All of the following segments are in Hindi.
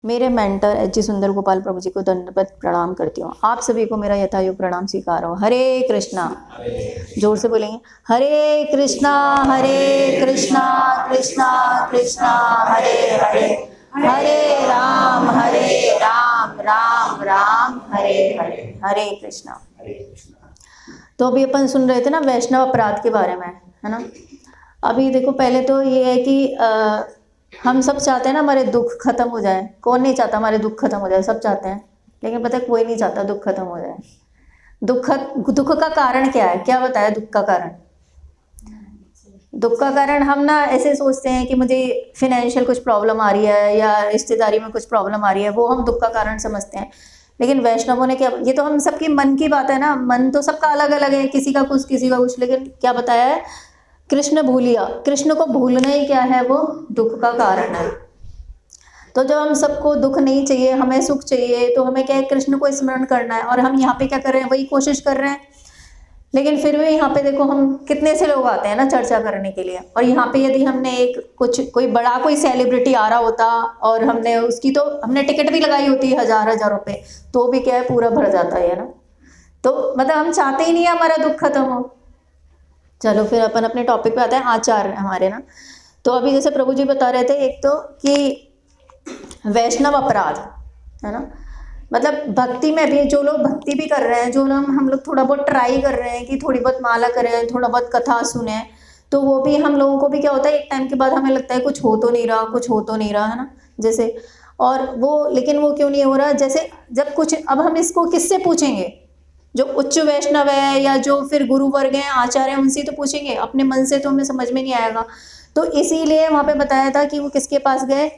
मेरे मेंटर एच जी सुंदर गोपाल प्रभु जी को दंडवत प्रणाम करती हूँ। आप सभी को मेरा यथायोग प्रणाम स्वीकार हो। हरे कृष्णा, जोर से बोलेंगे, हरे कृष्णा कृष्णा कृष्णा कृष्णा हरे हरे, हरे राम राम राम हरे हरे, हरे कृष्णा। तो अभी अपन सुन रहे थे ना वैष्णव अपराध के बारे में, है ना। अभी देखो, पहले तो ये है कि हम सब चाहते हैं ना हमारे दुख खत्म हो जाए। कौन नहीं चाहता हमारे दुख खत्म हो जाए? सब चाहते हैं, लेकिन पता है कोई नहीं चाहता दुख खत्म हो जाए। दुख का कारण क्या है? क्या बताया दुख का कारण? दुख का कारण हम ना ऐसे सोचते हैं कि मुझे फाइनेंशियल कुछ प्रॉब्लम आ रही है या रिश्तेदारी में कुछ प्रॉब्लम आ रही है, वो हम दुख का कारण समझते हैं। लेकिन वैष्णवों ने क्या, ये तो हम सबकी मन की बात है ना, मन तो सबका अलग अलग है, किसी का कुछ किसी का कुछ, लेकिन क्या बताया है? कृष्ण भूलिया, कृष्ण को भूलना ही क्या है? वो दुख का कारण है। तो जब हम सबको दुख नहीं चाहिए, हमें सुख चाहिए, तो हमें क्या है? कृष्ण को स्मरण करना है। और हम यहाँ पे क्या कर रहे हैं? वही कोशिश कर रहे हैं। लेकिन फिर भी यहाँ पे देखो, हम कितने से लोग आते हैं ना चर्चा करने के लिए। और यहाँ पे यदि हमने कोई बड़ा कोई सेलिब्रिटी आ रहा होता और हमने उसकी तो हमने टिकट भी लगाई होती है 1000 रुपए, तो भी क्या है? पूरा भर जाता है ना। तो मतलब हम चाहते ही नहीं है हमारा दुख खत्म हो। चलो फिर अपन अपने टॉपिक पे आते हैं, आचार हमारे ना। तो अभी जैसे प्रभु जी बता रहे थे, एक तो कि वैष्णव अपराध, है ना। मतलब भक्ति में भी जो लोग भक्ति भी कर रहे हैं, जो लोग हम लोग थोड़ा बहुत ट्राई कर रहे हैं कि थोड़ी बहुत माला करें, थोड़ा बहुत कथा सुने, तो वो भी हम लोगों को भी क्या होता है, एक टाइम के बाद हमें लगता है कुछ हो तो नहीं रहा, कुछ हो तो नहीं रहा, है ना। जैसे और वो, लेकिन वो क्यों नहीं हो रहा? जैसे जब कुछ, अब हम इसको किससे पूछेंगे? जो उच्च वैष्णव है या जो फिर गुरु वर्ग हैं, आचार्य हैं, उनसे तो पूछेंगे। अपने मन से तो हमें समझ में नहीं आएगा। तो इसीलिए वहाँ पे बताया था कि वो किसके पास गए,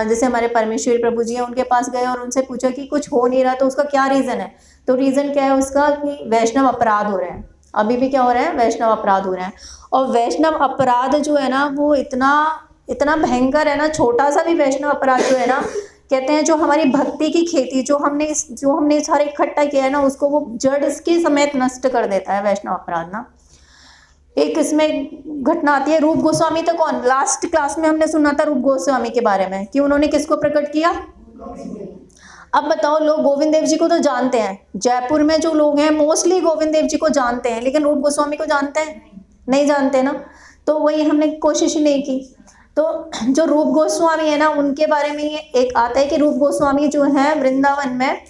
जैसे हमारे परमेश्वरी प्रभु जी हैं, उनके पास गए और उनसे पूछा कि कुछ हो नहीं रहा, तो उसका क्या रीज़न है। तो रीज़न क्या है उसका? कि वैष्णव अपराध हो रहे हैं। अभी भी क्या हो रहे हैं? वैष्णव अपराध हो रहे हैं। और वैष्णव अपराध जो है ना, वो इतना इतना भयंकर है ना। छोटा सा भी वैष्णव अपराध जो है ना, कहते हैं जो हमारी भक्ति की खेती, जो हमने सारे इकट्ठा किया है ना, उसको वो जड़ इसके समेत नष्ट कर देता है वैष्णव अपराध ना। एक इसमें घटना आती है, रूप गोस्वामी। तो कौन, लास्ट क्लास में हमने सुना था रूप गोस्वामी के बारे में कि उन्होंने किसको प्रकट किया। अब बताओ, लोग गोविंद देव जी को तो जानते हैं, जयपुर में जो लोग हैं मोस्टली गोविंद देव जी को जानते हैं, लेकिन रूप गोस्वामी को जानते हैं? नहीं जानते ना। तो वही हमने कोशिश ही नहीं की। तो जो रूप गोस्वामी है ना, उनके बारे में ये एक आता है कि रूप गोस्वामी जो है वृंदावन में,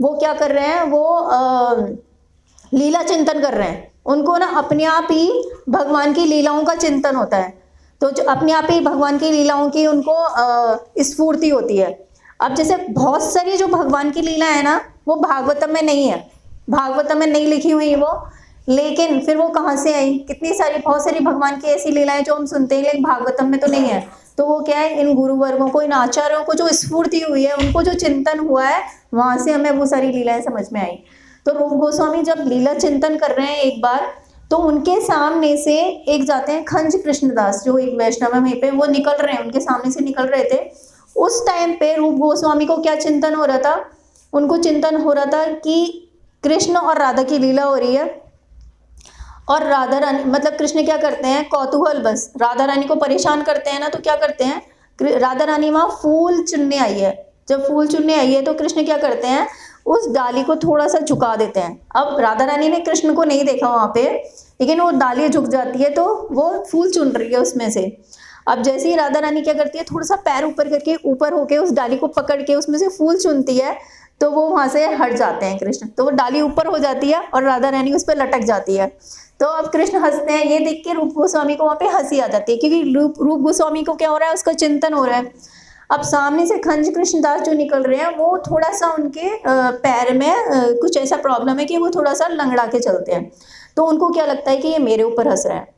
वो क्या कर रहे हैं? वो लीला चिंतन कर रहे हैं। उनको ना अपने आप ही भगवान की लीलाओं का चिंतन होता है। तो जो अपने आप ही भगवान की लीलाओं की उनको स्फूर्ति होती है। अब जैसे बहुत सारी जो भगवान की लीला है ना, वो भागवतम में नहीं है, भागवतम में नहीं लिखी हुई वो। लेकिन फिर वो कहाँ से आई? कितनी सारी, बहुत सारी भगवान की ऐसी लीलाएं जो हम सुनते हैं, लेकिन भागवतम में तो नहीं है। तो वो क्या है? इन गुरु वर्गों को, इन आचार्यों को जो स्फूर्ति हुई है, उनको जो चिंतन हुआ है, वहां से हमें वो सारी लीलाएं समझ में आई। तो रूप गोस्वामी जब लीला चिंतन कर रहे हैं एक बार, तो उनके सामने से एक जाते हैं खंज कृष्णदास, जो एक वैष्णव है वहीं पे, वो निकल रहे हैं, उनके सामने से निकल रहे थे। उस टाइम पे रूप गोस्वामी को क्या चिंतन हो रहा था? उनको चिंतन हो रहा था कि कृष्ण और राधा की लीला हो रही है, और राधा रानी, मतलब कृष्ण क्या करते हैं? कौतूहल बस राधा रानी को परेशान करते हैं ना। तो क्या करते हैं? राधा रानी वहाँ फूल चुनने आई है। जब फूल चुनने आई है, तो कृष्ण क्या करते हैं? उस डाली को थोड़ा सा झुका देते हैं। अब राधा रानी ने कृष्ण को नहीं देखा वहाँ पे, लेकिन वो डाली झुक जाती है, तो वो फूल चुन रही है उसमें से। अब जैसे ही राधा रानी क्या करती है, थोड़ा सा पैर ऊपर करके, ऊपर होके उस डाली को पकड़ के उसमें से फूल चुनती है, तो वो वहां से हट जाते हैं कृष्ण। तो वो डाली ऊपर हो जाती है और राधा रानी उस पर लटक जाती है। तो अब कृष्ण हंसते हैं। ये देख के रूप गोस्वामी को वहां पे हंसी आ जाती है, क्योंकि रूप गोस्वामी को क्या हो रहा है? उसका चिंतन हो रहा है। अब सामने से खंज कृष्णदास जो निकल रहे हैं, वो थोड़ा सा उनके पैर में कुछ ऐसा प्रॉब्लम है कि वो थोड़ा सा लंगड़ा के चलते हैं। तो उनको क्या लगता है कि ये मेरे ऊपर हंस रहे हैं।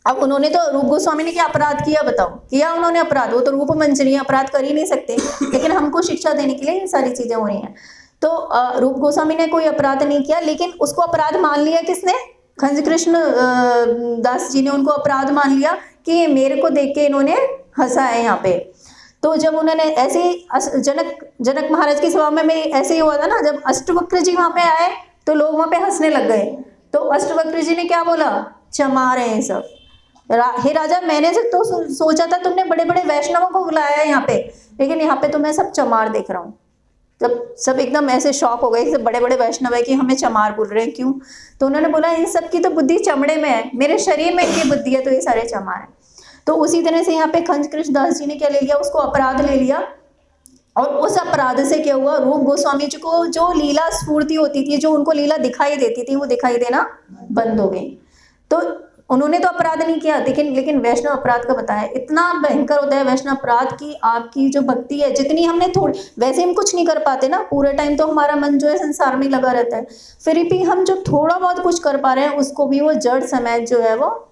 अब उन्होंने तो, रूप गोस्वामी ने क्या अपराध किया? बताओ, किया उन्होंने अपराध? वो तो रूप मंजरी, अपराध कर ही नहीं सकते, लेकिन हमको शिक्षा देने के लिए ये सारी चीजें हो रही हैं। तो रूप गोस्वामी ने कोई अपराध नहीं किया, लेकिन उसको अपराध मान लिया किसने? खंज कृष्ण दास जी ने उनको अपराध मान लिया कि ये मेरे को देख के इन्होंने हंसा है यहाँ पे। तो जब उन्होंने ऐसे ही जनक महाराज की सभा में ऐसे ही हुआ था ना, जब अष्टवक्र जी वहां पे आए, तो लोग वहां पे हंसने लग गए। तो अष्टवक्र जी ने क्या बोला? क्षमा रहे हैं सब, हे राजा, मैंने से तो सोचा था तुमने बड़े बड़े वैष्णवों को बुलाया है यहाँ पे, लेकिन यहाँ पे तो मैं सब चमार देख रहा हूँ। जब सब एकदम ऐसे शॉक हो गए, सब बड़े बड़े वैष्णव है कि हमें चमार बोल रहे हैं, क्यों? तो उन्होंने बोला इन सब की तो बुद्धि चमड़े में है, मेरे शरीर में इनकी बुद्धि है, तो ये सारे चमार है। तो उसी तरह से यहाँ पे खंज कृष्ण दास जी ने क्या ले लिया, उसको अपराध ले लिया। और उस अपराध से क्या हुआ, रूप गोस्वामी जी को जो लीला स्फूर्ति होती थी, जो उनको लीला दिखाई देती थी, वो दिखाई देना बंद हो गई। तो उन्होंने तो अपराध नहीं किया, लेकिन वैष्णव अपराध का बताया, इतना भयंकर होता है वैष्णव अपराध की आपकी जो भक्ति है, जितनी हमने थोड़ी, वैसे हम कुछ नहीं कर पाते ना, पूरे टाइम तो हमारा मन जो है संसार में लगा रहता है, फिर भी हम जो थोड़ा बहुत कुछ कर पा रहे हैं उसको भी वो जड़ समेत जो है वो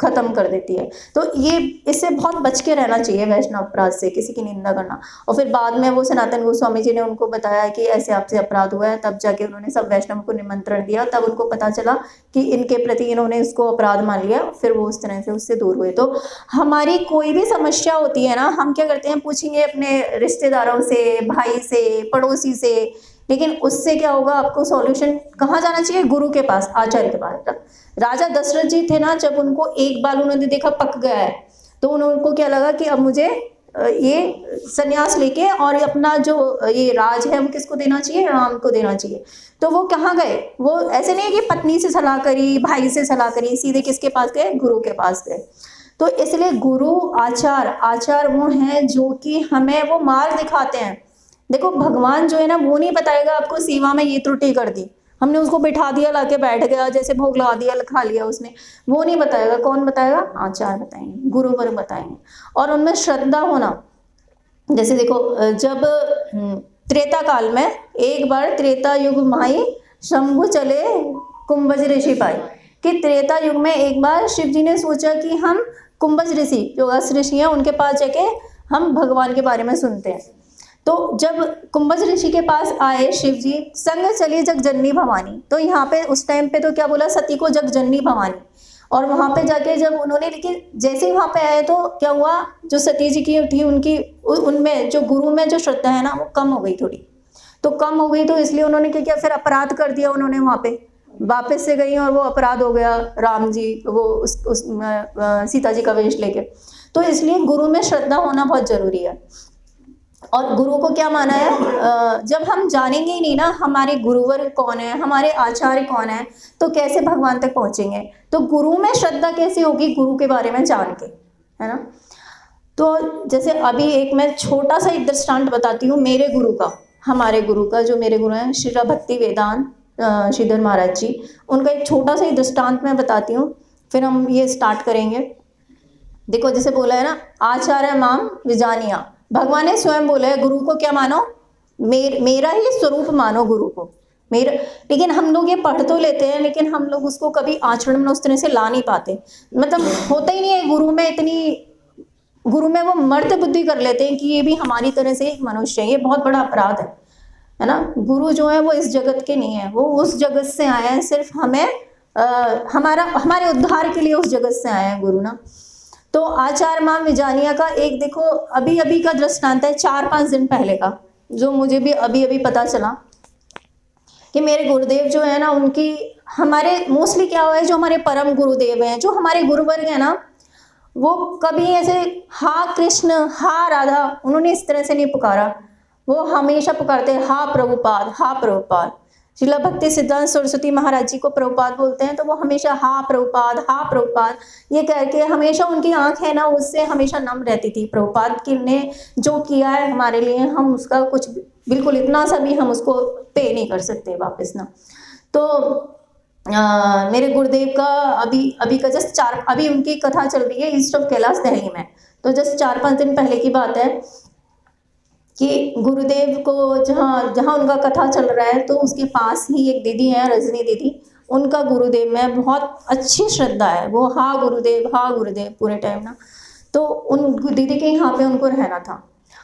खत्म कर देती है। तो ये, इससे बहुत बच के रहना चाहिए वैष्णव अपराध से, किसी की निंदा करना। और फिर बाद में वो सनातन गोस्वामी जी ने उनको बताया कि ऐसे आपसे अपराध हुआ है, तब जाके उन्होंने सब वैष्णव को निमंत्रण दिया, तब उनको पता चला कि इनके प्रति इन्होंने इसको अपराध मान लिया, फिर वो उस तरह से उससे दूर हुए। तो हमारी कोई भी समस्या होती है ना, हम क्या करते हैं, पूछेंगे अपने रिश्तेदारों से, भाई से, पड़ोसी से, लेकिन उससे क्या होगा, आपको सॉल्यूशन कहाँ जाना चाहिए, गुरु के पास, आचार्य के पास। राजा दशरथ जी थे ना, जब उनको एक बार उन्होंने देखा पक गया है, तो उनको क्या लगा कि अब मुझे ये सन्यास लेके और अपना जो ये राज है वो किसको देना चाहिए, राम को देना चाहिए। तो वो कहाँ गए, वो ऐसे नहीं है कि पत्नी से सलाह करी, भाई से सलाह करी, सीधे किसके पास गए, गुरु के पास गए। तो इसलिए गुरु आचार वो हैं जो कि हमें वो मार्ग दिखाते हैं। देखो भगवान जो है ना, वो नहीं बताएगा आपको सेवा में ये त्रुटि कर दी, हमने उसको बिठा दिया, लाके बैठ गया, जैसे भोग लगा दिया, खा लिया उसने, वो नहीं बताएगा। कौन बताएगा, आचार्य बताएंगे, गुरुवर बताएंगे। और उनमें श्रद्धा होना, जैसे देखो जब त्रेता काल में एक बार त्रेता युग माई शंभु चले कुंभज ऋषि पाई, कि त्रेता युग में एक बार शिव जी ने सोचा कि हम कुंभज ऋषि जो अस ऋषि हैं उनके पास जाके हम भगवान के बारे में सुनते हैं। तो जब कुंभज ऋषि के पास आए शिव जी, संग चली जग जननी भवानी, तो यहाँ पे उस टाइम पे तो क्या बोला, सती को जग जननी भवानी। और वहां पे जाके जब उन्होंने, लेकिन जैसे ही वहां पे आए तो क्या हुआ, जो सती जी की थी उनकी उनमें जो गुरु में जो श्रद्धा है ना वो कम हो गई थोड़ी, तो कम हो गई, तो इसलिए उन्होंने क्या किया, फिर अपराध कर दिया उन्होंने, वहां पे वापस से गई और वो अपराध हो गया, राम जी वो सीता जी का वेश लेके। तो इसलिए गुरु में श्रद्धा होना बहुत जरूरी है। और गुरु को क्या माना है, जब हम जानेंगे ही नहीं ना हमारे गुरुवर कौन है, हमारे आचार्य कौन है, तो कैसे भगवान तक पहुंचेंगे। तो गुरु में श्रद्धा कैसे होगी, गुरु के बारे में जान के, है ना। तो जैसे अभी एक मैं छोटा सा एक दृष्टांत बताती हूँ मेरे गुरु का, हमारे गुरु का, जो मेरे गुरु हैं श्री भक्ति वेदांत श्रीधर महाराज जी, उनका एक छोटा सा ही दृष्टांत मैं बताती हूँ, फिर हम ये स्टार्ट करेंगे। देखो जैसे बोला है ना, आचार्य माम विजानिया, भगवान ने स्वयं बोला है गुरु को क्या मानो, मेरा ही स्वरूप मानो गुरु को, मेरा। लेकिन हम लोग ये पढ़ तो लेते हैं, लेकिन हम लोग उसको कभी आचरण में उस तरह से ला नहीं पाते, मतलब होता ही नहीं है गुरु में इतनी, गुरु में वो मर्द बुद्धि कर लेते हैं कि ये भी हमारी तरह से एक मनुष्य है। ये बहुत बड़ा अपराध है ना। गुरु जो है वो इस जगत के नहीं है, वो उस जगत से आए हैं, सिर्फ हमें हमारे उद्धार के लिए उस जगत से आए हैं गुरु ना। तो आचार्य माम विजानिया का एक देखो अभी अभी का दृष्टांत है, 4-5 दिन पहले का, जो मुझे भी अभी अभी पता चला कि मेरे गुरुदेव जो है ना, उनकी, हमारे मोस्टली क्या हुआ है, जो हमारे परम गुरुदेव हैं, जो हमारे गुरुवर्ग है ना, वो कभी ऐसे हा कृष्ण हा राधा उन्होंने इस तरह से नहीं पुकारा, वो हमेशा पुकारते हैं हा प्रभुपाद, हा प्रभुपाद। श्रीला भक्ति सिद्धांत सरस्वती महाराज जी को प्रभुपाद बोलते हैं, तो वो हमेशा हा प्रभुपाद ये कह के, हमेशा उनकी आंख है ना उससे हमेशा नम रहती थी। प्रभुपाद की ने जो किया है हमारे लिए, हम उसका कुछ बिल्कुल इतना सा भी हम उसको पे नहीं कर सकते वापस ना। तो मेरे गुरुदेव का अभी का जस्ट अभी उनकी कथा चल रही है ईस्ट ऑफ कैलाश दिल्ली में, तो जस्ट 4-5 दिन पहले की बात है कि गुरुदेव को जहाँ उनका कथा चल रहा है, तो उसके पास ही एक दीदी है रजनी दीदी, उनका गुरुदेव में बहुत अच्छी श्रद्धा है, वो हा गुरुदेव पूरे टाइम ना। तो उन दीदी के यहाँ पे उनको रहना था,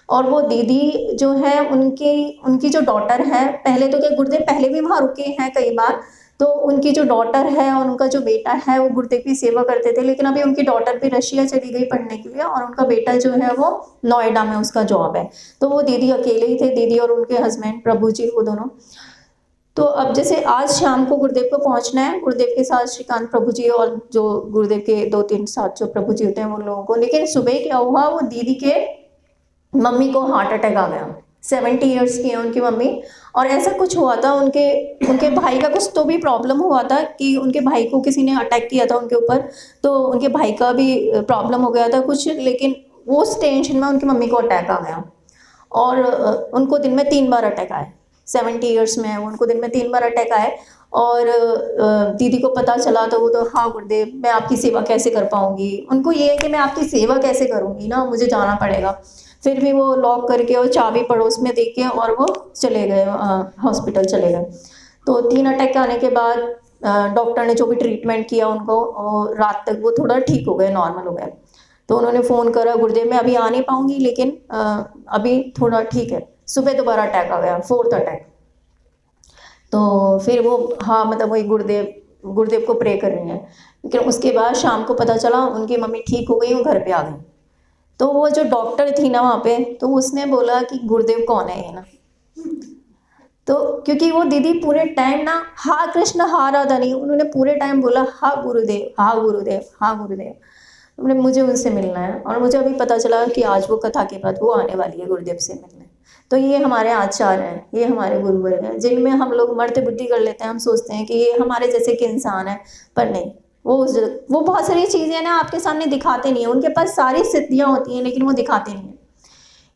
और वो दीदी जो है उनकी जो डॉटर है, पहले तो क्या गुरुदेव पहले भी वहाँ रुके हैं कई बार, तो उनकी जो डॉटर है और उनका जो बेटा है वो गुरुदेव की सेवा करते थे, लेकिन अभी उनकी डॉटर भी रशिया चली गई पढ़ने के लिए, और उनका बेटा जो है वो नोएडा में उसका जॉब है। तो वो दीदी अकेले ही थे, दीदी और उनके हस्बैंड प्रभु जी, वो दोनों। तो अब जैसे आज शाम को गुरुदेव को पहुंचना है, गुरुदेव के साथ श्रीकांत प्रभु जी और जो गुरुदेव के 2-3 साथ जो प्रभु जी होते हैं उन लोगों को, लेकिन सुबह क्या हुआ, वो दीदी के मम्मी को हार्ट अटैक आ गया। 70 इयर्स की है उनकी मम्मी, और ऐसा कुछ हुआ था उनके उनके भाई का कुछ तो भी प्रॉब्लम हुआ था कि उनके भाई को किसी ने अटैक किया था उनके ऊपर, तो उनके भाई का भी प्रॉब्लम हो गया था कुछ, लेकिन वो उस टेंशन में उनकी मम्मी को अटैक आ गया और उनको दिन में 3 बार अटैक आए। 70 इयर्स में है वो, उनको दिन में 3 बार अटैक आए और दीदी को पता चला तो वो तो हाँ गुरुदेव मैं आपकी सेवा कैसे कर पाऊंगी, उनको ये है कि मैं आपकी सेवा कैसे करूंगी ना, मुझे जाना पड़ेगा। फिर भी वो लॉक करके और चाबी पड़ोस में दे के और वो चले गए, हॉस्पिटल चले गए। तो 3 अटैक आने के बाद डॉक्टर ने जो भी ट्रीटमेंट किया उनको, और रात तक वो थोड़ा ठीक हो गए, नॉर्मल हो गए। तो उन्होंने फ़ोन करा, गुरुदेव मैं अभी आ नहीं पाऊंगी लेकिन अभी थोड़ा ठीक है। सुबह दोबारा अटैक आ गया, 4th अटैक। तो फिर वो हाँ मतलब वही गुरुदेव को प्रे कर रही हैं, लेकिन उसके बाद शाम को पता चला उनकी मम्मी ठीक हो गई, वो घर पे आ गई। तो वो जो डॉक्टर थी ना वहाँ पे, तो उसने बोला कि गुरुदेव कौन है ये ना, तो क्योंकि वो दीदी पूरे टाइम ना हा कृष्ण हा राधा नहीं, उन्होंने पूरे टाइम बोला हा गुरुदेव हा गुरुदेव हा गुरुदेव। उन्होंने मुझे उनसे मिलना है, और मुझे अभी पता चला कि आज वो कथा के बाद वो आने वाली है गुरुदेव से मिलने। तो ये हमारे आचार्य हैं, ये हमारे गुरुवर हैं, जिनमें हम लोग मर्द बुद्धि कर लेते हैं, हम सोचते हैं कि ये हमारे जैसे के इंसान है, पर नहीं। वो बहुत सारी चीज़ें ना आपके सामने दिखाते नहीं है, उनके पास सारी सिद्धियाँ होती हैं लेकिन वो दिखाते नहीं हैं।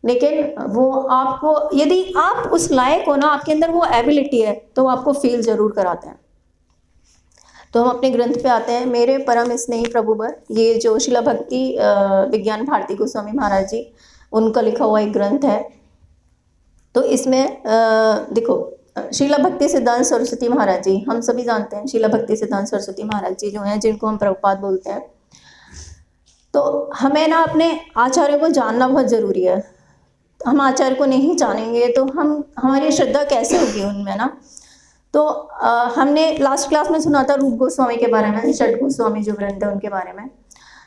लेकिन वो आपको, यदि आप उस लायक हो ना, आपके अंदर वो एबिलिटी है, तो वो आपको फील जरूर कराते हैं। तो हम अपने ग्रंथ पे आते हैं, मेरे परम स्नेही प्रभुवर, ये जो शिला भक्ति विज्ञान भारती गोस्वामी महाराज जी उनका लिखा हुआ एक ग्रंथ है। तो इसमें देखो शीला भक्ति सिद्धांत सरस्वती महाराज जी, हम सभी जानते हैं शीला भक्ति सिद्धांत सरस्वती महाराज जी जो हैं, जिनको हम प्रभुपाद बोलते हैं। तो हमें ना अपने आचार्य को जानना बहुत ज़रूरी है। हम आचार्य को नहीं जानेंगे तो हमारी श्रद्धा कैसे होगी उनमें ना। तो हमने लास्ट क्लास में सुना था रूप गोस्वामी के बारे में, षट गोस्वामी जो वृंद है उनके बारे में।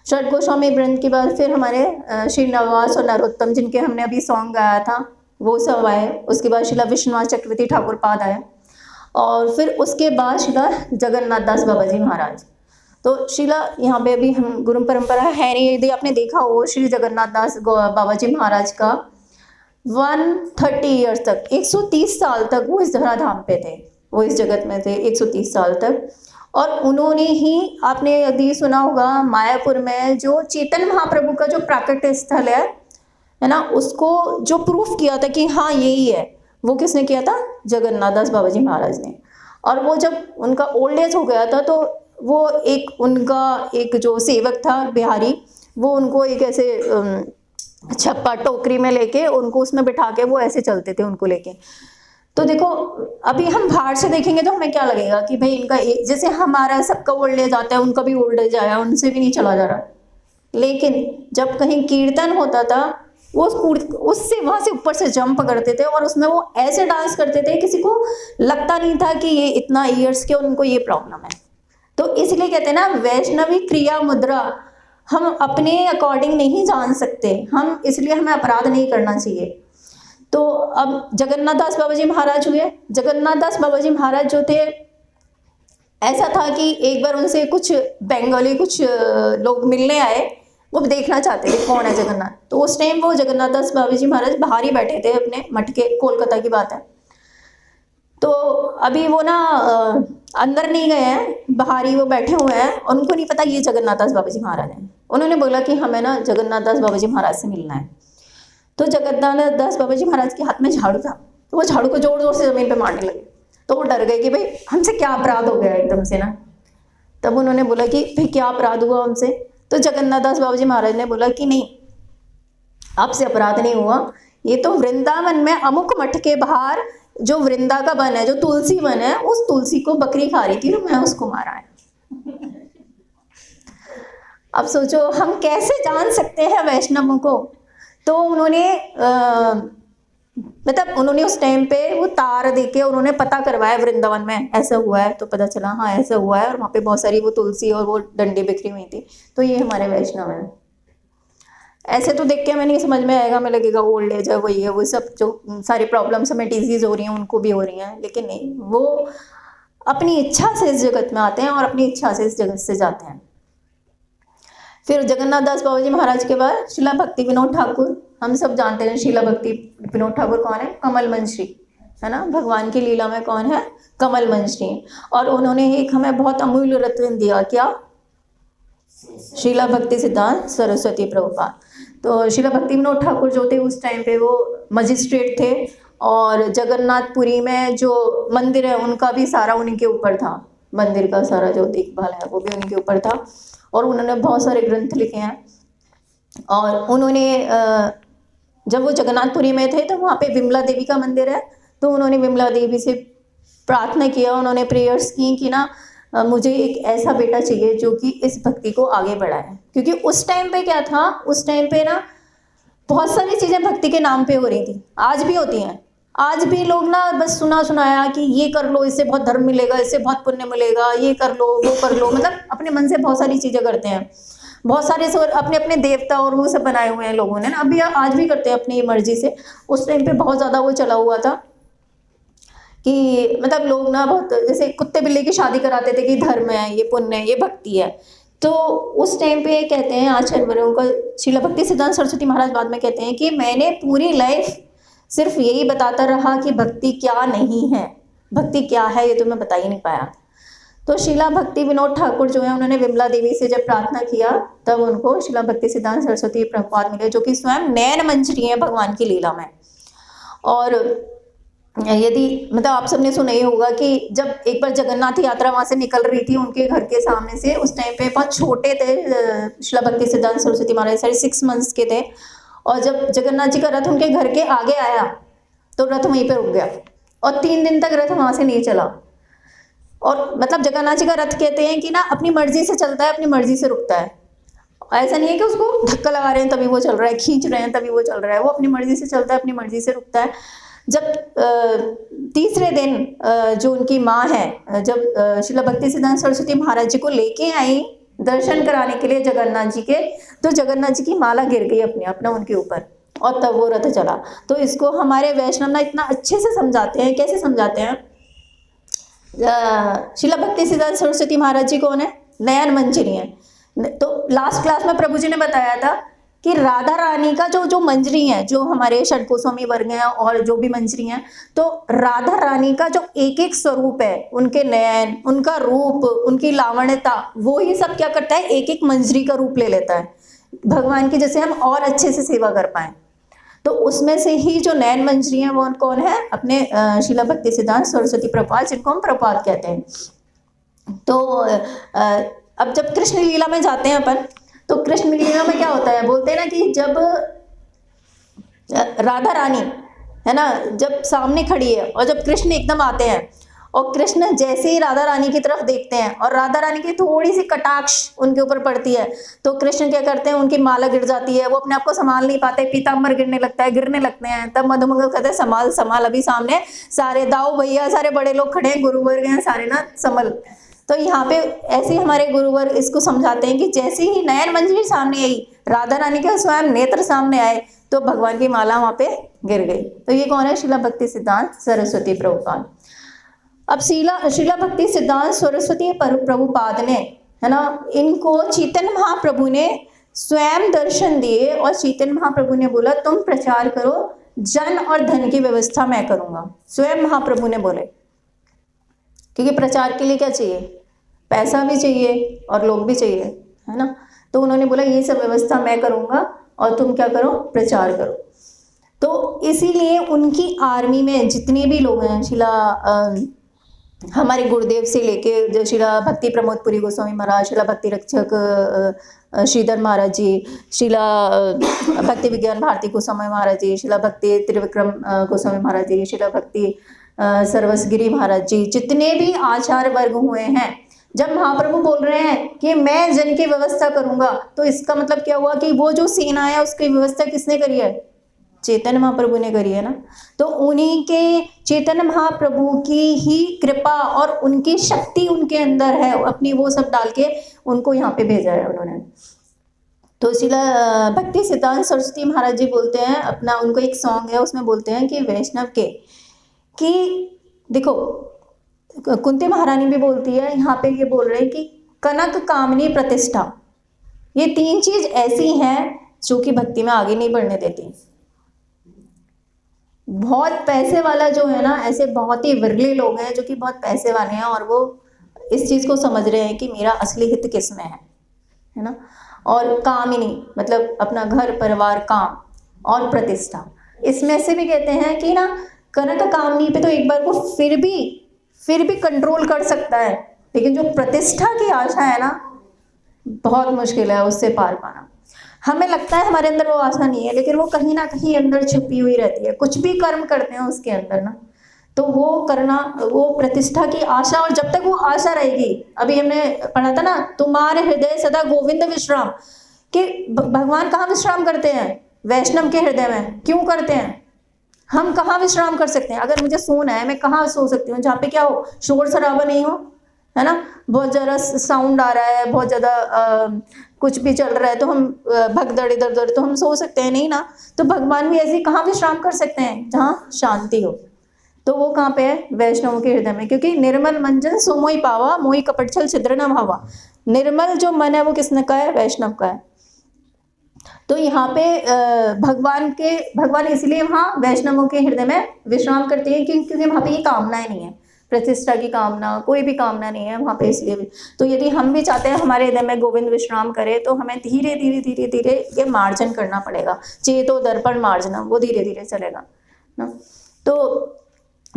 षट गोस्वामी वृंद के बाद फिर हमारे श्री नवास और नरोत्तम, जिनके हमने अभी सॉन्ग गाया था, वो सब आए। उसके बाद शिला विश्वनाथ चक्रवर्ती ठाकुर पाद आए, और फिर उसके बाद शिला जगन्नाथ दास बाबा जी महाराज। तो शिला यहाँ पे अभी हम गुरु परंपरा है नहीं, यदि आपने देखा हो श्री जगन्नाथ दास बाबा जी महाराज का 130 ईयर्स तक, 130 साल तक वो इस धराधाम पे थे, वो इस जगत में थे 130 साल तक। और उन्होंने ही, आपने यदि सुना होगा, मायापुर में जो चेतन महाप्रभु का जो प्राकट्य स्थल है ना, उसको जो प्रूफ किया था कि हाँ यही है, वो किसने किया था? जगन्नाथ दास बाबा जी महाराज ने। और वो जब उनका ओल्ड एज हो गया था, तो वो उनका एक जो सेवक था बिहारी, वो उनको एक ऐसे छप्पा टोकरी में लेके उनको उसमें बिठा के वो ऐसे चलते थे उनको लेके। तो देखो अभी हम बाहर से देखेंगे तो हमें क्या लगेगा कि भाई इनका जैसे हमारा सबका ओल्ड एज आता है, उनका भी ओल्ड एज आया, उनसे भी नहीं चला जा रहा। लेकिन जब कहीं कीर्तन होता था, वो उससे वहां से ऊपर से जंप करते थे और उसमें वो ऐसे डांस करते थे, किसी को लगता नहीं था कि ये इतना ईयर्स के उनको ये प्रॉब्लम है। तो इसलिए कहते हैं ना, वैष्णवी क्रिया मुद्रा हम अपने अकॉर्डिंग नहीं जान सकते, हम इसलिए हमें अपराध नहीं करना चाहिए। तो अब जगन्नाथ दास बाबा जी महाराज हुए। जगन्नाथ दास बाबा जी महाराज जो थे, ऐसा था कि एक बार उनसे कुछ बंगाली कुछ लोग मिलने आए, वो देखना चाहते थे कौन है जगन्नाथ। तो उस टाइम वो जगन्नाथ दास बाबा जी महाराज बाहर ही बैठे थे अपने मठ के, कोलकाता की बात है। तो अभी वो ना अंदर नहीं गए हैं, बाहर ही वो बैठे हुए हैं, और उनको नहीं पता ये जगन्नाथ दास बाबा जी महाराज हैं। उन्होंने बोला कि हमें ना जगन्नाथ दास बाबा जी महाराज से मिलना है। तो जगन्नाथ दास बाबा जी महाराज के हाथ में झाड़ू था, तो वो झाड़ू को जोर जोर से जमीन पे मारने लगे। तो वो डर गए कि भाई हमसे क्या अपराध हो गया एकदम से ना। तब उन्होंने बोला कि भाई क्या अपराध हुआ हमसे? तो जगन्नाथ दास बाबा जी महाराज ने बोला कि नहीं, आपसे अपराध नहीं हुआ, ये तो वृंदावन में अमुक मठ के बाहर जो वृंदा का वन है, जो तुलसी वन है, उस तुलसी को बकरी खा रही थी तो मैं उसको मारा है। अब सोचो हम कैसे जान सकते हैं वैष्णवों को। तो उन्होंने मतलब उन्होंने उस टाइम पे वो तार देके उन्होंने पता करवाया वृंदावन में ऐसा हुआ है, तो पता चला हाँ ऐसा हुआ है, और वहाँ पे बहुत सारी वो तुलसी और वो डंडी बिखरी हुई थी। तो ये हमारे वैष्णव हैं। ऐसे तो देख के हमें नहीं समझ में आएगा, हमें लगेगा ओल्ड एज है, वही है, वो सब जो सारी प्रॉब्लम्स हमें डिजीज हो रही हैं उनको भी हो रही हैं, लेकिन नहीं, वो अपनी इच्छा से इस जगत में आते हैं और अपनी इच्छा से इस जगत से जाते हैं। फिर जगन्नाथ दास बाबा जी महाराज के बाद शीला भक्ति विनोद ठाकुर, हम सब जानते हैं शीला भक्ति विनोद ठाकुर कौन है, कमल मंजरी है ना, भगवान की लीला में कौन है, कमल मंजरी। और उन्होंने एक हमें बहुत अमूल्य रत्न दिया, क्या, शीला भक्ति सिद्धांत सरस्वती प्रभुपाद। तो शीला भक्ति विनोद ठाकुर जो थे उस टाइम पे वो मजिस्ट्रेट थे, और जगन्नाथपुरी में जो मंदिर है उनका भी सारा उन्हीं के ऊपर था, मंदिर का सारा जो देखभाल है वो भी उन्हीं के ऊपर था। और उन्होंने बहुत सारे ग्रंथ लिखे हैं। और उन्होंने जब वो जगन्नाथपुरी में थे तो वहाँ पे विमला देवी का मंदिर है, तो उन्होंने विमला देवी से प्रार्थना किया, उन्होंने प्रेयर्स की कि ना मुझे एक ऐसा बेटा चाहिए जो कि इस भक्ति को आगे बढ़ाए। क्योंकि उस टाइम पे क्या था, उस टाइम पे ना बहुत सारी चीज़ें भक्ति के नाम पे हो रही थी, आज भी होती हैं। आज भी लोग ना बस सुना सुनाया कि ये कर लो, इससे बहुत धर्म मिलेगा, इससे बहुत पुण्य मिलेगा, ये कर लो, वो कर लो, मतलब अपने मन से बहुत सारी चीज़ें करते हैं। बहुत सारे अपने अपने देवता और वो सब बनाए हुए हैं लोगों ने ना, अभी आज भी करते हैं अपनी मर्जी से। उस टाइम पे बहुत ज़्यादा वो चला हुआ था कि मतलब लोग ना बहुत जैसे कुत्ते बिल्ली की शादी कराते थे कि धर्म है, ये पुण्य है, ये भक्ति है। तो उस टाइम पे कहते हैं आचार्य का शीला भक्ति सिद्धांत सरस्वती महाराज बाद में कहते हैं कि मैंने पूरी लाइफ सिर्फ यही बताता रहा कि भक्ति क्या नहीं है, भक्ति क्या है ये तो मैं बता ही नहीं पाया। तो शीला भक्ति विनोद ठाकुर जो है उन्होंने विमला देवी से जब प्रार्थना किया तब उनको शीला भक्ति सिद्धांत सरस्वती प्रभुपाद मिले, जो कि स्वयं नयन मंजरी है भगवान की लीला में। और यदि मतलब आप सबने सुना ही होगा कि जब एक बार जगन्नाथ यात्रा वहाँ से निकल रही थी उनके घर के सामने से, उस टाइम पे बहुत छोटे थे शीला भक्ति सिद्धांत सरस्वती महाराज, 6 मंथ्स के थे। और जब जगन्नाथ जी का रथ उनके घर के आगे आया तो रथ वहीं पे रुक गया और 3 दिन तक रथ वहाँ से नहीं चला। और मतलब जगन्नाथ जी का रथ कहते हैं कि ना अपनी मर्जी से चलता है, अपनी मर्जी से रुकता है। ऐसा नहीं है कि उसको धक्का लगा रहे हैं तभी वो चल रहा है, खींच रहे हैं तभी वो चल रहा है, वो अपनी मर्जी से चलता है, अपनी मर्जी से रुकता है। जब तीसरे दिन जो उनकी माँ है, जब शीला भक्ति सिद्धांत सरस्वती महाराज जी को लेके आई दर्शन कराने के लिए जगन्नाथ जी के, तो जगन्नाथ जी की माला गिर गई अपने आप ना उनके ऊपर और तब वो रथ चला। तो इसको हमारे वैष्णव ना इतना अच्छे से समझाते हैं। कैसे समझाते हैं? शीला भक्ति सिद्धांत सरस्वती महाराज जी कौन है? नयन मंजरी हैं। तो लास्ट क्लास में प्रभु जी ने बताया था कि राधा रानी का जो मंजरी है, जो हमारे षट गोस्वामी वर्ग हैं और जो भी मंजरी हैं, तो राधा रानी का जो एक एक स्वरूप है, उनके नयन, उनका रूप, उनकी लावण्यता, वो ही सब क्या करता है, एक एक मंजरी का रूप ले लेता है भगवान की, जैसे हम और अच्छे से सेवा कर पाए। तो उसमें से ही जो नयन मंजरी है वो कौन है? अपने शीला भक्ति सिद्धांत सरस्वती प्रभुपाद, जिनको हम प्रभुपाद कहते हैं। तो अब जब कृष्ण लीला में जाते हैं अपन, तो कृष्ण लीला में क्या होता है, बोलते हैं ना कि जब राधा रानी है ना जब सामने खड़ी है और जब कृष्ण एकदम आते हैं और कृष्ण जैसे ही राधा रानी की तरफ देखते हैं और राधा रानी की थोड़ी सी कटाक्ष उनके ऊपर पड़ती है, तो कृष्ण क्या करते हैं, उनकी माला गिर जाती है, वो अपने आप को संभाल नहीं पाते, पीताम्बर गिरने लगता है, गिरने लगते हैं। तब मधुमंगल कहते हैं संभाल संभाल, अभी सामने सारे दाऊ भैया सारे बड़े लोग खड़े हैं, गुरुवर्ग हैं सारे ना, संभल। तो यहाँ पे ऐसे हमारे गुरुवर इसको समझाते हैं कि जैसे ही नयन मंजरी सामने आई, राधा रानी के स्वयं नेत्र सामने आए, तो भगवान की माला वहाँ पे गिर गई। तो ये कौन है? शीला भक्ति सिद्धांत सरस्वती प्रभुपाद। अब शीला भक्ति सिद्धांत सरस्वती प्रभुपाद ने, है ना, इनको चैतन्य महाप्रभु ने स्वयं दर्शन दिए और चैतन्य महाप्रभु ने बोला तुम प्रचार करो, जन और धन की व्यवस्था मैं करूँगा। स्वयं महाप्रभु ने बोले, क्योंकि प्रचार के लिए क्या चाहिए? पैसा भी चाहिए और लोग भी चाहिए, है ना। तो उन्होंने बोला ये सब व्यवस्था मैं करूँगा और तुम क्या करो? प्रचार करो। तो इसीलिए उनकी आर्मी में जितने भी लोग हैं, हमारे गुरुदेव से लेके जो शीला भक्ति प्रमोदपुरी गोस्वामी महाराज, शीला भक्ति रक्षक श्रीधर महाराज जी, शीला भक्ति विज्ञान भारती गोस्वामी महाराज जी, शीला भक्ति त्रिविक्रम गोस्वामी महाराज जी, शीला भक्ति सर्वसगिरी महाराज जी, जितने भी आचार्य वर्ग हुए हैं, जब महाप्रभु बोल रहे हैं कि मैं जन की व्यवस्था करूंगा, तो इसका मतलब क्या हुआ कि वो जो सेना है उसकी व्यवस्था किसने करी है? चैतन्य महाप्रभु ने करी है ना। तो उन्हीं के चैतन्य महाप्रभु की ही कृपा और उनकी शक्ति उनके अंदर है, अपनी वो सब डाल के उनको यहाँ पे भेजा है उन्होंने। तो शिला भक्ति सिद्धांत सरस्वती महाराज जी बोलते हैं अपना, उनको एक सॉन्ग है उसमें बोलते हैं कि वैष्णव के कि देखो, कुंती महारानी भी बोलती है, यहाँ पे ये बोल रहे हैं कि कनक कामनी प्रतिष्ठा, ये 3 चीज ऐसी हैं जो कि भक्ति में आगे नहीं बढ़ने देती। बहुत पैसे वाला जो है ना, ऐसे बहुत ही विरले लोग हैं जो कि बहुत पैसे वाले हैं और वो इस चीज को समझ रहे हैं कि मेरा असली हित किस में है ना। और कामिनी मतलब अपना घर परिवार काम, और प्रतिष्ठा, इसमें से भी कहते हैं कि ना कनक कामनी पे तो एक बार को फिर भी कंट्रोल कर सकता है, लेकिन जो प्रतिष्ठा की आशा है ना, बहुत मुश्किल है उससे पार पाना। हमें लगता है हमारे अंदर वो आशा नहीं है, लेकिन वो कहीं ना कहीं अंदर छुपी हुई रहती है। कुछ भी कर्म करते हैं उसके अंदर ना, तो वो करना, वो प्रतिष्ठा की आशा, और जब तक वो आशा रहेगी, अभी हमने पढ़ा था ना, तुम्हारे हृदय सदा गोविंद विश्राम, कि भगवान कहाँ विश्राम करते हैं? वैष्णव के हृदय में। क्यों करते हैं? हम कहाँ विश्राम कर सकते हैं? अगर मुझे सोना है, मैं कहाँ सो सकती हूँ? जहाँ पे क्या हो, शोर शराबा नहीं हो, है ना, बहुत ज़्यादा साउंड आ रहा है, बहुत ज़्यादा कुछ भी चल रहा है, तो हम भगदड़ इधर उधर, तो हम सो सकते हैं नहीं ना। तो भगवान भी ऐसे कहाँ विश्राम कर सकते हैं? जहाँ शांति हो। तो वो कहाँ पे है? वैष्णव के हृदय में, क्योंकि निर्मल मंजन सो मोहि पावा, मोहि कपट छल छिद्र न भावा। निर्मल जो मन है वो किसने का है? वैष्णव का है। तो यहाँ पे भगवान इसलिए वहाँ वैष्णवों के हृदय में विश्राम करते हैं क्योंकि वहाँ पे ये कामनाएं नहीं है, प्रतिष्ठा की कामना, कोई भी कामना नहीं है वहाँ पे, इसलिए भी। तो यदि हम भी चाहते हैं हमारे हृदय में गोविंद विश्राम करे, तो हमें धीरे धीरे धीरे धीरे ये मार्जन करना पड़ेगा। चेतो दर्पण मार्जनम, वो धीरे धीरे चलेगा ना। तो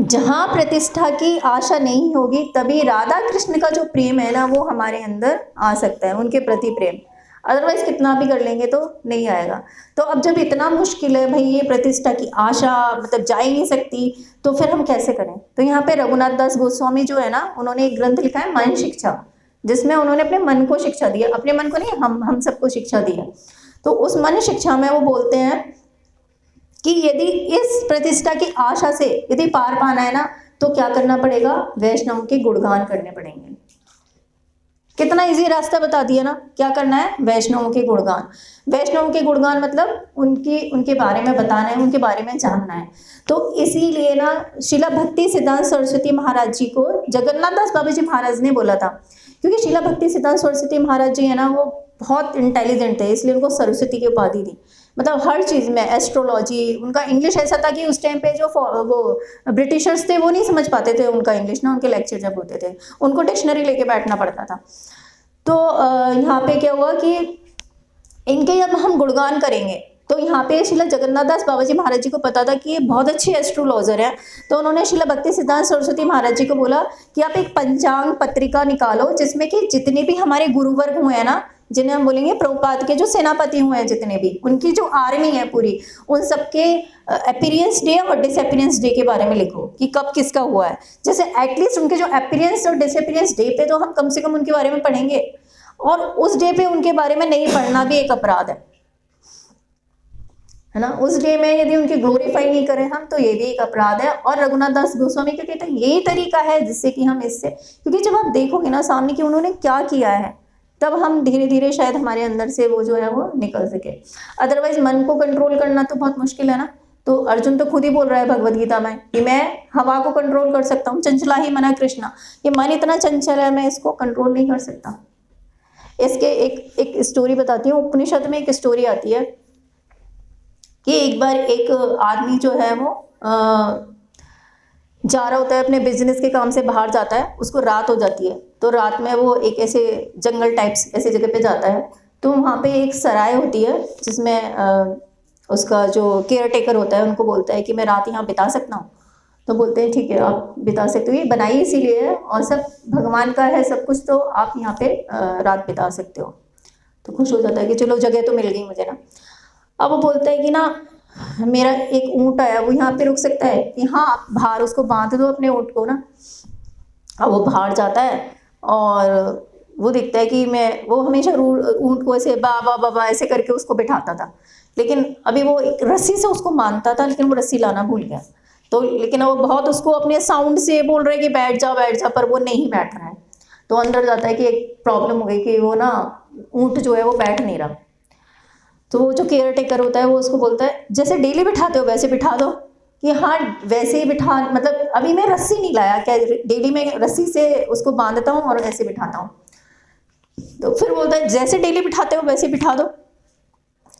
जहाँ प्रतिष्ठा की आशा नहीं होगी, तभी राधा कृष्ण का जो प्रेम है ना, वो हमारे अंदर आ सकता है, उनके प्रति प्रेम। अदरवाइज कितना भी कर लेंगे तो नहीं आएगा। तो अब जब इतना मुश्किल है भाई, ये प्रतिष्ठा की आशा मतलब जा ही नहीं सकती, तो फिर हम कैसे करें? तो यहाँ पे रघुनाथ दास गोस्वामी जो है ना, उन्होंने एक ग्रंथ लिखा है मन शिक्षा, जिसमें उन्होंने अपने मन को शिक्षा दी है, अपने मन को नहीं, हम सबको शिक्षा दी है। तो उस मन शिक्षा में वो बोलते हैं कि यदि इस प्रतिष्ठा की आशा से यदि पार पाना है ना, तो क्या करना पड़ेगा? वैष्णव के गुणगान करने पड़ेंगे। कितना इजी रास्ता बता दिया ना। क्या करना है? वैष्णवों के गुणगान। वैष्णवों के गुणगान मतलब उनके बारे में बताना है, उनके बारे में जानना है। तो इसीलिए ना शिला भक्ति सिद्धांत सरस्वती महाराज जी को जगन्नाथ दास बाबा जी महाराज ने बोला था, क्योंकि शिला भक्ति सिद्धांत सरस्वती महाराज जी है ना, वो बहुत इंटेलिजेंट थे, इसलिए उनको सरस्वती की उपाधि दी। मतलब हर चीज़ में, एस्ट्रोलॉजी, उनका इंग्लिश ऐसा था कि उस टाइम पे जो वो ब्रिटिशर्स थे वो नहीं समझ पाते थे उनका इंग्लिश ना, उनके लेक्चर जब होते थे उनको डिक्शनरी लेके बैठना पड़ता था। तो यहाँ पे क्या हुआ कि इनके जब हम गुणगान करेंगे, तो यहाँ पे शिला जगन्नाथ दास बाबा जी महाराज जी को पता था कि ये बहुत अच्छे एस्ट्रोलॉजर हैं। तो उन्होंने शिला भक्ति सिद्धांत सरस्वती महाराज जी को बोला कि आप एक पंचांग पत्रिका निकालो, जिसमें कि जितने भी हमारे गुरुवर्ग हुए हैं ना, जिन्हें हम बोलेंगे प्रभुपाद के जो सेनापति हुए हैं, जितने भी उनकी जो आर्मी है पूरी, उन सबके अपीयरेंस डे और डिसअपीयरेंस डे के बारे में लिखो कि कब किसका हुआ है। जैसे एटलीस्ट उनके जो अपीयरेंस और डिसअपीयरेंस डे पे तो हम कम से कम उनके बारे में पढ़ेंगे, और उस डे पे उनके बारे में नहीं पढ़ना भी एक अपराध है ना। उस डे में यदि उनकी ग्लोरीफाई नहीं करें हम, तो ये भी एक अपराध है। और रघुनाथ दास गोस्वामी क्या कहते हैं, यही तरीका है जिससे कि हम इससे, क्योंकि जब आप देखोगे ना सामने कि उन्होंने क्या किया है, तब हम धीरे धीरे शायद हमारे अंदर से वो जो है वो निकल सके। अदरवाइज मन को कंट्रोल करना तो बहुत मुश्किल है ना। तो अर्जुन तो खुद ही बोल रहा है भगवद गीता में कि मैं हवा को कंट्रोल कर सकता हूँ, चंचला ही मना कृष्णा, ये मन इतना चंचल है, मैं इसको कंट्रोल नहीं कर सकता। इसके एक स्टोरी बताती हूँ। उपनिषद में एक स्टोरी आती है कि एक बार एक आदमी जो है वो जा रहा होता है अपने बिजनेस के काम से, बाहर जाता है, उसको रात हो जाती है। तो रात में वो एक ऐसे जंगल टाइप्स ऐसे जगह पे जाता है, तो वहाँ पे एक सराय होती है जिसमें उसका जो केयर टेकर होता है उनको बोलता है कि मैं रात यहाँ बिता सकता हूँ। तो बोलते हैं ठीक है आप बिता सकते हो, ये बनाई इसीलिए है और सब भगवान का है सब कुछ, तो आप यहाँ पे रात बिता सकते हो। तो खुश हो जाता है कि चलो जगह तो मिल गई मुझे ना। अब वो बोलता है कि ना मेरा एक ऊँट है वो यहाँ पे रुक सकता है कि हाँ, आप बाहर उसको बांध दो अपने ऊँट को ना। अब वो बाहर जाता है और वो दिखता है कि वो हमेशा ऊँट को ऐसे बाबा बाबा ऐसे करके उसको बिठाता था, लेकिन अभी वो एक रस्सी से उसको मानता था, लेकिन वो रस्सी लाना भूल गया। तो लेकिन वो बहुत उसको अपने साउंड से बोल रहे कि बैठ जा, पर वो नहीं बैठ रहा है। तो अंदर जाता है कि एक प्रॉब्लम हो गई कि वो ना ऊँट जो है वो बैठ नहीं रहा। तो वो जो केयर टेकर होता है वो उसको बोलता है जैसे डेली बिठाते हो वैसे बिठा दो, कि हाँ वैसे ही बिठा, मतलब अभी मैं रस्सी नहीं लाया क्या, डेली मैं रस्सी से उसको बांधता हूँ और ऐसे बिठाता हूँ। तो फिर बोलता है जैसे डेली बिठाते हो वैसे बिठा दो।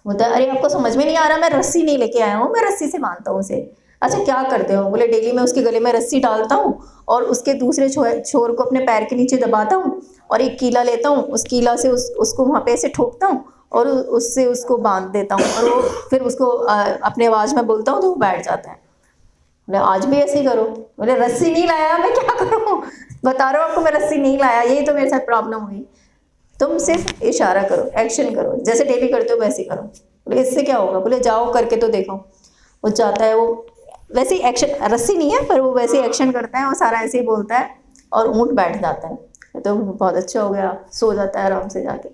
बोलता है अरे आपको समझ में नहीं आ रहा, मैं रस्सी नहीं लेके आया हूँ, मैं रस्सी से बांधता हूँ उसे। अच्छा क्या करते हो? बोले डेली मैं उसके गले में रस्सी डालता हूँ और उसके दूसरे छोर को अपने पैर के नीचे दबाता हूँ और एक कीला लेता हूँ, उस कीला से उसको वहाँ पे ऐसे ठोकता हूँ और उससे उसको बांध देता हूँ और वो फिर उसको अपने आवाज़ में बोलता हूँ तो वो बैठ जाता है। बोले आज भी ऐसे ही करो। बोले रस्सी नहीं लाया, मैं क्या करूँ, बता रहा हूँ आपको मैं रस्सी नहीं लाया, यही तो मेरे साथ प्रॉब्लम हुई। तुम सिर्फ इशारा करो, एक्शन करो, जैसे डेली करते हो वैसे ही करो। बोले इससे क्या होगा? बोले जाओ करके तो देखो। वो जाता है, वो वैसे ही एक्शन, रस्सी नहीं है पर वो वैसे ही एक्शन करता है और सारा ऐसे ही बोलता है और ऊँट बैठ जाता है। तो बहुत अच्छा हो गया, सो जाता है आराम से जाके।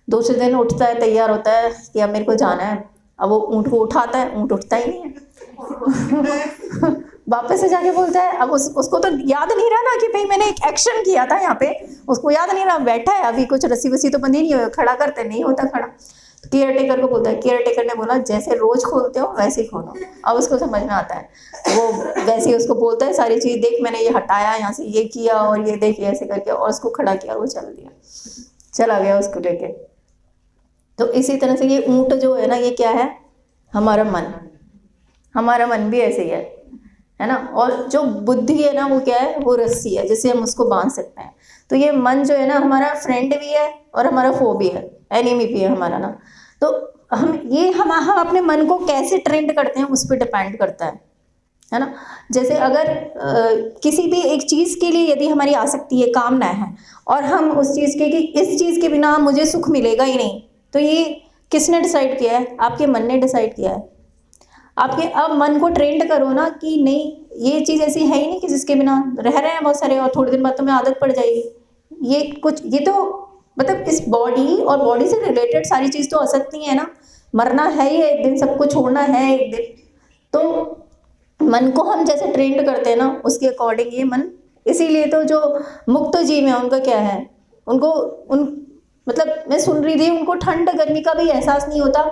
दूसरे दिन उठता है, तैयार होता है कि अब मेरे को जाना है। अब वो ऊँट को उठाता है, ऊँट उठता ही नहीं है। वापस से जाके बोलता है, अब उसको तो याद नहीं रहा ना कि भाई मैंने एक एक्शन किया था यहाँ पे, उसको याद नहीं रहा, बैठा है अभी, कुछ रस्सी वस्सी तो बंधी नहीं हुई, खड़ा करते नहीं होता खड़ा। तो केयर टेकर को बोलता है, केयर टेकर ने बोला जैसे रोज खोलते हो वैसे ही खोलो। अब उसको समझ में आता है, वो वैसे ही उसको बोलता है सारी चीज, देख मैंने ये हटाया यहाँ से, ये किया और ये देख ऐसे करके, और उसको खड़ा किया और वो चल दिया, चला गया उसको लेके। तो इसी तरह से ये ऊँट जो है ना, ये क्या है? हमारा मन। हमारा मन भी ऐसे ही है ना। और जो बुद्धि है ना वो क्या है? वो रस्सी है जिससे हम उसको बांध सकते हैं। तो ये मन जो है ना हमारा फ्रेंड भी है और हमारा फो भी है, एनिमी भी है हमारा ना। तो हम अपने मन को कैसे ट्रेंड करते हैं उस पर डिपेंड करता है ना। जैसे अगर किसी भी एक चीज़ के लिए यदि हमारी आसक्ति है, कामना है, और हम उस चीज़ के कि इस चीज़ के बिना मुझे सुख मिलेगा ही नहीं, तो ये किसने डिसाइड किया है? आपके मन ने डिसाइड किया है। आपके अब मन को ट्रेंड करो ना कि नहीं ये चीज़ ऐसी है ही नहीं कि जिसके बिना रह रहे हैं बहुत सारे, और थोड़े दिन बाद तुम्हें आदत पड़ जाएगी। ये तो मतलब इस बॉडी और बॉडी से रिलेटेड सारी चीज़ तो असत नहीं है ना, मरना है ही एक दिन, सबको छोड़ना है एक दिन। तो मन को हम जैसे ट्रेंड करते हैं ना उसके अकॉर्डिंग ये मन, इसीलिए तो जो मुक्त जीव है उनका क्या है, उनको मतलब मैं सुन रही थी उनको ठंड गर्मी का भी एहसास नहीं होता,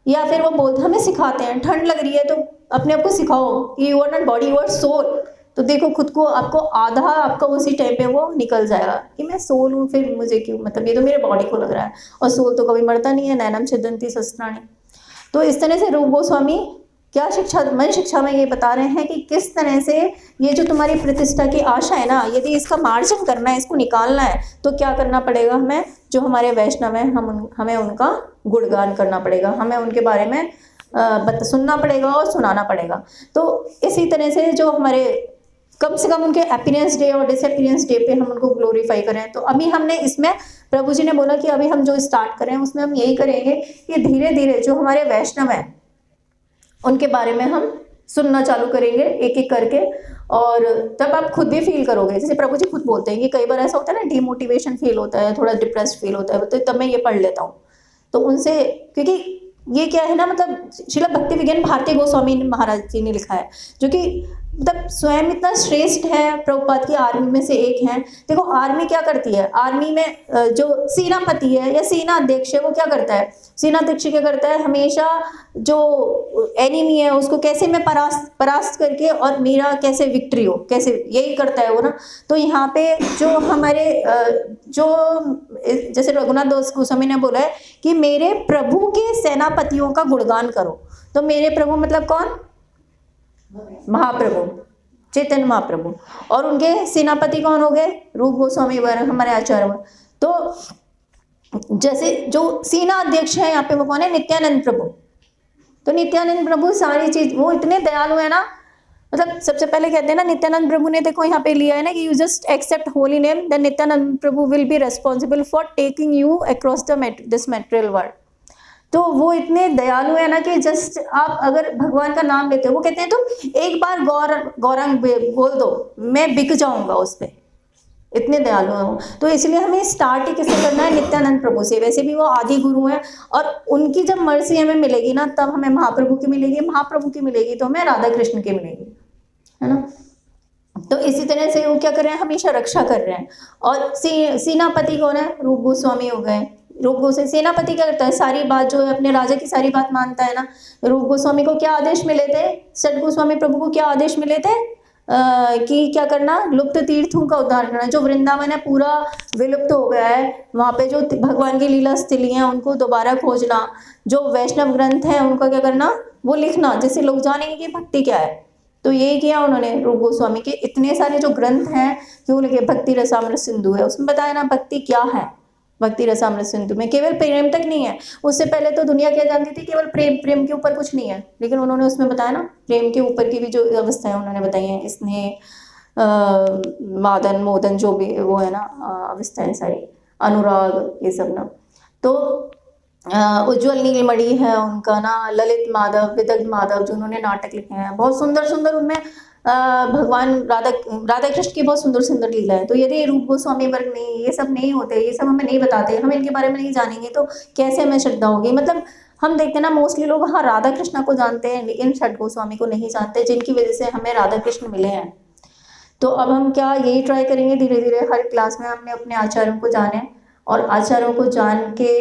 या फिर वो बोलते हमें सिखाते हैं ठंड लग रही है तो अपने आप को सिखाओ कि you are not body, you are soul. तो देखो खुद को, आपको आधा आपका उसी टाइम पे वो निकल जाएगा कि मैं सोल हूँ, फिर मुझे क्यों, मतलब ये तो मेरे बॉडी को लग रहा है, और सोल तो कभी मरता नहीं है, नैनम छिदंती शस्त्राणि। तो इस तरह से रूप गोस्वामी क्या शिक्षा, मन शिक्षा में ये बता रहे हैं कि किस तरह से ये जो तुम्हारी प्रतिष्ठा की आशा है ना, यदि इसका मार्जन करना है, इसको निकालना है, तो क्या करना पड़ेगा हमें? जो हमारे वैष्णव हैं हमें उनका गुणगान करना पड़ेगा, हमें उनके बारे में सुनना पड़ेगा और सुनाना पड़ेगा। तो इसी तरह से जो हमारे कम से कम उनके अपीयरेंस डे और डिसअपीयरेंस डे पे हम उनको ग्लोरीफाई करें। तो अभी हमने इसमें, प्रभु जी ने बोला कि अभी हम जो स्टार्ट करें उसमें हम यही करेंगे कि धीरे धीरे जो हमारे वैष्णव हैं उनके बारे में हम सुनना चालू करेंगे एक एक करके, और तब आप खुद भी फील करोगे। जैसे प्रभु जी खुद बोलते हैं कि कई बार ऐसा होता है ना, डिमोटिवेशन फील होता है, थोड़ा डिप्रेस्ड फील होता है, तो तब मैं ये पढ़ लेता हूँ। तो उनसे, क्योंकि ये क्या है ना, मतलब श्रील भक्ति विज्ञान भारती गोस्वामी महाराज जी ने लिखा है, जो कि मतलब स्वयं इतना श्रेष्ठ है, प्रभुपाद की आर्मी में से एक है। देखो आर्मी क्या करती है, आर्मी में जो सेनापति है या सेना अध्यक्ष है वो क्या करता है, सेना अध्यक्ष क्या करता है, हमेशा जो एनिमी है उसको कैसे मैं परास्त करके और मेरा कैसे विक्ट्री हो, कैसे, यही करता है वो ना। तो यहाँ पे जो हमारे जो जैसे रघुनाथ दास गोस्वामी ने बोला है कि मेरे प्रभु के सेनापतियों का गुणगान करो। तो मेरे प्रभु मतलब कौन? महाप्रभु, चैतन्य महाप्रभु। और उनके सेनापति कौन हो गए? रूप गोस्वामी हमारे आचार्य। तो जैसे जो सेना अध्यक्ष है यहाँ पे वो कौन है? नित्यानंद प्रभु। तो नित्यानंद प्रभु सारी चीज, वो इतने दयालु है ना, मतलब सबसे पहले कहते हैं ना नित्यानंद प्रभु ने, देखो यहाँ पे लिया है ना कि you just accept holy name, then Nityananda Prabhu will be responsible for taking you across this material world. तो वो इतने दयालु है ना कि जस्ट आप अगर भगवान का नाम लेते हो, वो कहते हैं तुम एक बार गौरंग बोल दो, मैं बिक जाऊंगा उस पर, इतने दयालु हैं वो। तो इसलिए हमें स्टार्ट ही किससे करना है? नित्यानंद प्रभु से। वैसे भी वो आदि गुरु हैं, और उनकी जब मर्जी हमें मिलेगी ना, तब हमें महाप्रभु की मिलेगी, महाप्रभु की मिलेगी तो हमें राधा कृष्ण की मिलेगी, है ना। तो इसी तरह से वो क्या कर रहे हैं? हमेशा रक्षा कर रहे हैं। और सेनापति कौन है? रूप गोस्वामी हो गए, रूप गोस्वामी सेनापति क्या करता है, सारी बात जो है अपने राजा की सारी बात मानता है ना। रूप गोस्वामी को क्या आदेश मिले थे, सट गोस्वामी प्रभु को क्या आदेश मिले थे कि क्या करना, लुप्त तीर्थों का उद्धार करना। जो वृंदावन है पूरा विलुप्त हो गया है, वहाँ पे जो भगवान की लीला स्थली हैं उनको दोबारा खोजना, जो वैष्णव ग्रंथ हैं उनका क्या करना, वो लिखना, जिससे लोग जानेंगे कि भक्ति क्या है। तो यही किया उन्होंने रूप गोस्वामी के। इतने सारे जो ग्रंथ हैं क्यों लिखे, भक्ति रसामृत सिंधु है, उसमें बताया ना भक्ति क्या है। भक्ति रसामृत सिंधु में केवल प्रेम तक नहीं है, उससे पहले तो दुनिया क्या जानती थी, केवल प्रेम, प्रेम के ऊपर कुछ नहीं है, लेकिन उन्होंने उसमें बताया ना प्रेम के ऊपर की भी जो अवस्थाएं उन्होंने बताई हैं, स्नेह, मादन मोदन, जो भी वो है ना अवस्थाएं सारी, अनुराग, ये सब ना। तो उज्ज्वल नीलमणि है उनका ना, ललित माधव, विदग्ध माधव, जो उन्होंने नाटक लिखे हैं बहुत सुंदर सुंदर, उनमें भगवान राधा कृष्ण की बहुत सुंदर सुंदर लीला है। तो यदि रूप गोस्वामी वर्ग नहीं, ये सब नहीं होते, ये सब हमें नहीं बताते, हम इनके बारे में नहीं जानेंगे, तो कैसे हमें श्रद्धा होगी। मतलब हम देखते हैं ना मोस्टली लोग हाँ राधा कृष्ण को जानते हैं, लेकिन छठ गोस्वामी को नहीं जानते, जिनकी वजह से हमें राधा कृष्ण मिले हैं। तो अब हम क्या यही ट्राई करेंगे धीरे धीरे हर क्लास में हमने अपने आचार्यों को जाने, और आचार्यों को जान के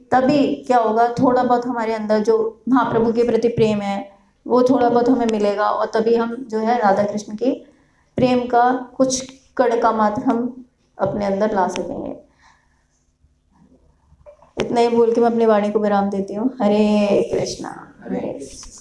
तभी क्या होगा, थोड़ा बहुत हमारे अंदर जो महाप्रभु के प्रति प्रेम है वो थोड़ा बहुत हमें मिलेगा, और तभी हम जो है राधा कृष्ण की प्रेम का कुछ कण का मात्र हम अपने अंदर ला सकेंगे। इतना ही बोल के मैं अपनी वाणी को विराम देती हूँ। हरे कृष्णा, हरे कृष्णा।